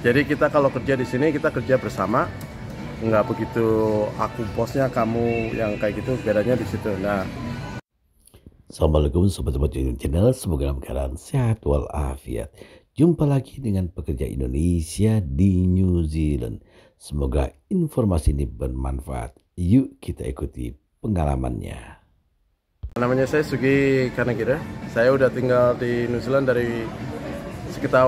Jadi kita kalau kerja di sini kita kerja bersama, nggak begitu aku bosnya kamu yang kayak gitu, bedanya di situ. Nah, Assalamualaikum sobat-sobat YouTube channel, semoga dalam keadaan sehat walafiat. Jumpa lagi dengan pekerja Indonesia di New Zealand. Semoga informasi ini bermanfaat. Yuk kita ikuti pengalamannya. namanya saya Sugi Kanagira. Saya udah tinggal di New Zealand dari sekitar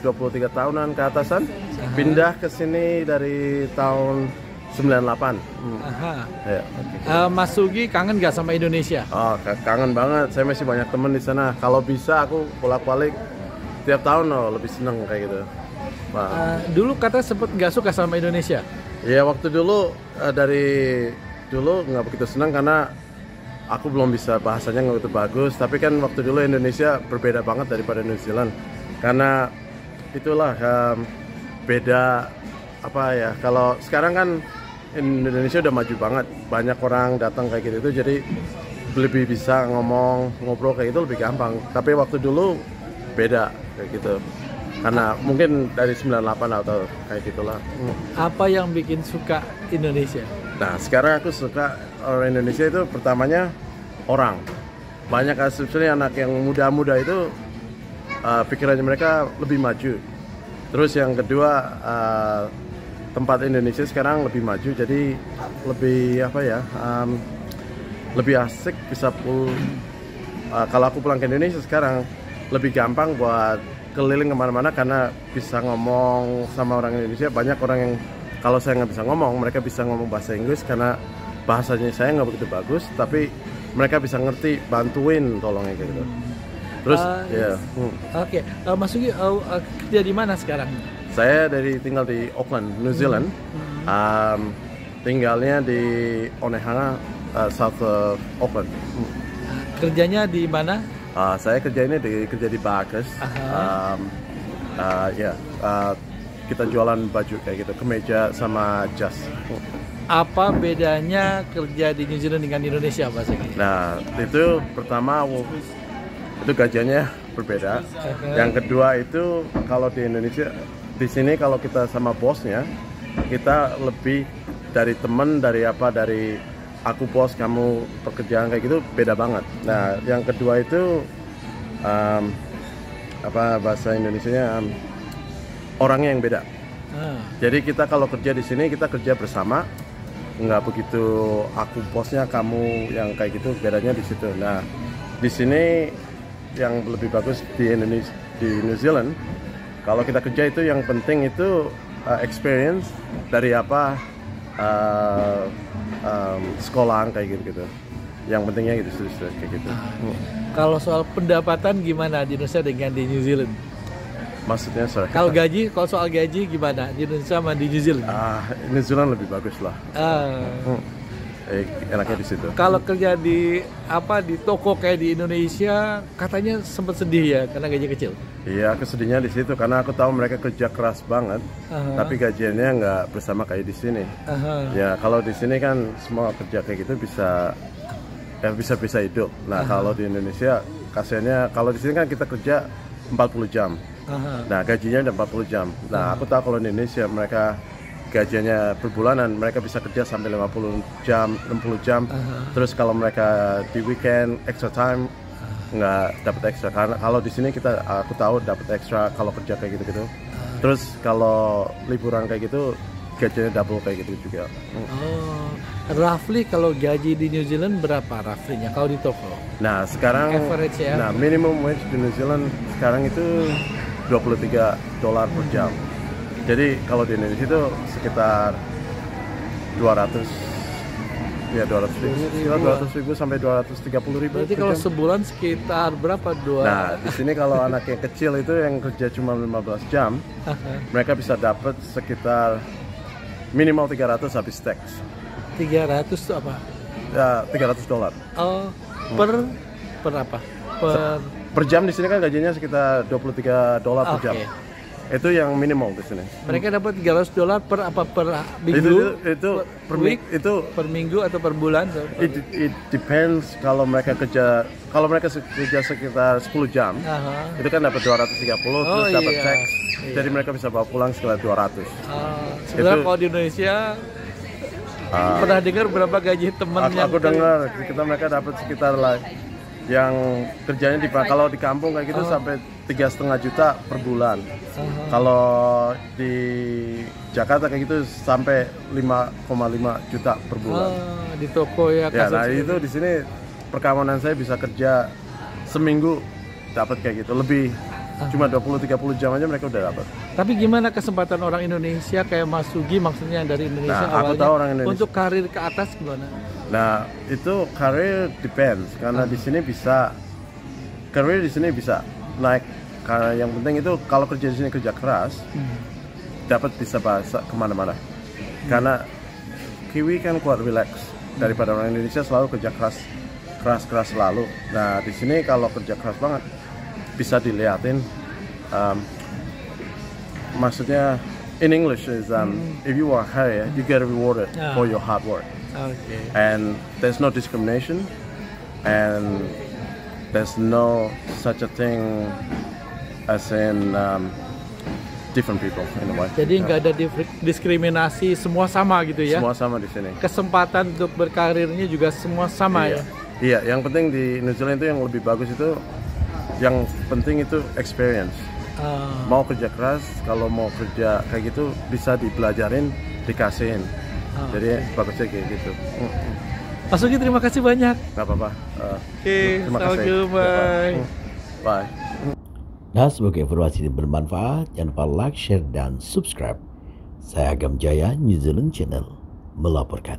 23 tahunan ke atasan. Pindah ke sini dari tahun 98. Aha. Ya. Mas Sugi kangen gak sama Indonesia? Oh, kangen banget. Saya masih banyak teman di sana. Kalau bisa aku bolak-balik tiap tahun lebih seneng kayak gitu. Wah. Dulu kata sempet gak suka sama Indonesia? Ya waktu dulu dari dulu nggak begitu senang karena aku belum bisa bahasanya nggak begitu bagus. Tapi kan waktu dulu Indonesia berbeda banget daripada New Zealand karena itulah beda apa ya. Kalau sekarang kan Indonesia udah maju banget, banyak orang datang kayak gitu, jadi lebih bisa ngobrol kayak gitu lebih gampang. Tapi waktu dulu beda kayak gitu, karena mungkin dari 98 atau kayak gitulah. Apa yang bikin suka Indonesia? Nah sekarang aku suka orang Indonesia itu pertamanya orang. Banyak sebenarnya anak yang muda-muda itu pikirannya mereka lebih maju. Terus yang kedua tempat Indonesia sekarang lebih maju, jadi lebih apa ya, lebih asik bisa kalau aku pulang ke Indonesia sekarang lebih gampang buat keliling kemana-mana karena bisa ngomong sama orang Indonesia. Banyak orang yang kalau saya nggak bisa ngomong, mereka bisa ngomong bahasa Inggris karena bahasanya saya nggak begitu bagus, tapi mereka bisa ngerti, bantuin, tolongnya kayak gitu. Terus ya. Oke. Mas Sugi kerja di mana sekarang? Saya tinggal di Auckland, New Zealand. Tinggalnya di Onehunga, South Auckland. Kerjanya di mana? Saya kerja di Barkers. Kita jualan baju kayak gitu, kemeja sama jas. Apa bedanya kerja di New Zealand dengan Indonesia, Mas Sugi? Nah, itu pertama itu gajinya berbeda. Yang kedua itu kalau di Indonesia, di sini kalau kita sama bosnya, kita lebih dari teman, dari aku bos, kamu pekerjaan kayak gitu, beda banget. Nah, yang kedua itu apa bahasa Indonesianya, orangnya yang beda. Jadi kita kalau kerja di sini kita kerja bersama, nggak begitu aku bosnya kamu yang kayak gitu, bedanya di situ. Nah, di sini yang lebih bagus di Indonesia, di New Zealand, kalau kita kerja itu yang penting itu experience dari sekolahan kayak gitu. Yang pentingnya gitu, kayak gitu. Kalau soal pendapatan gimana di Indonesia dengan di New Zealand? Maksudnya sorry. Kalau soal gaji gimana di Indonesia sama di New Zealand? New Zealand lebih bagus lah. Enaknya di situ. Kalau kerja di toko kayak di Indonesia, katanya sempat sedih ya karena gaji kecil. Iya, kesedihnya di situ karena aku tahu mereka kerja keras banget, tapi gajiannya nggak bersama kayak di sini. Ya kalau di sini kan semua kerja kayak gitu bisa hidup. Nah kalau di Indonesia kasihannya, kalau di sini kan kita kerja 40 jam. Nah gajinya udah 40 jam. Nah aku tahu kalau di Indonesia mereka gajinya per bulanan, mereka bisa kerja sampai 50 jam, 60 jam. Terus kalau mereka di weekend extra time nggak dapat ekstra, karena kalau di sini aku tahu dapat ekstra kalau kerja kayak gitu. Terus kalau liburan kayak gitu gajinya double kayak gitu juga. Roughly kalau gaji di New Zealand berapa roughly-nya kalau di toko? Nah sekarang average ya. Nah minimum wage di New Zealand sekarang itu $23 per jam. Jadi kalau di Indonesia itu sekitar 200 ribu sampai 230 ribu. Berarti kalau sebulan sekitar berapa? Nah di sini kalau anak yang kecil itu yang kerja cuma 15 jam, mereka bisa dapat sekitar minimal 300 habis tax. 300 itu apa? Ya $300. Per apa? Per jam di sini kan gajinya sekitar $23 per jam. Itu yang minimal di sini. Mereka dapat $300 per apa per minggu? Itu per week? itu Per minggu atau per bulan? it depends. Kalau mereka kerja sekitar 10 jam, itu kan dapat 230 terus dapat tax. Jadi mereka bisa bawa pulang sekitar 200. Sebenarnya kalau di Indonesia pernah dengar berapa gaji teman yang aku dengar mereka dapat sekitar yang kerjanya kalau di kampung kayak gitu sampai 3,5 juta per bulan. Kalau di Jakarta kayak gitu sampai 5,5 juta per bulan. Di toko ya. Nah itu di sini perkawinan saya bisa kerja seminggu dapat kayak gitu lebih. Cuma 20-30 jam aja mereka udah dapat. Tapi gimana kesempatan orang Indonesia kayak Mas Sugi, maksudnya dari Indonesia awalnya, aku tahu orang Indonesia. Untuk karir ke atas gimana? Nah itu karir depends karena di sini bisa naik. Karena yang penting itu kalau kerja di sini kerja keras, dapat bisa bahasa kemana-mana. Karena Kiwi kan kuat relax daripada orang Indonesia selalu kerja keras selalu. Nah di sini kalau kerja keras banget bisa dilihatin. Maksudnya in English is if you work hard, you get rewarded for your hard work. Okay. And there's no discrimination, and there's no such a thing as in different people in a way. Jadi nggak ada diskriminasi, semua sama gitu ya? Semua sama di sini. Kesempatan untuk berkarirnya juga semua sama ya? Iya, yang penting di New Zealand itu yang lebih bagus itu, yang penting itu experience. Mau kerja keras, kalau mau kerja kayak gitu bisa dipelajarin, dikasihin. Jadi bagusnya kayak gitu. Mas Sugi, terima kasih banyak. Nggak apa-apa. Terima kasih. Bye. Bye. Nah, semoga informasi ini bermanfaat. Jangan lupa like, share, dan subscribe. Saya Agam Jaya, New Zealand Channel, melaporkan.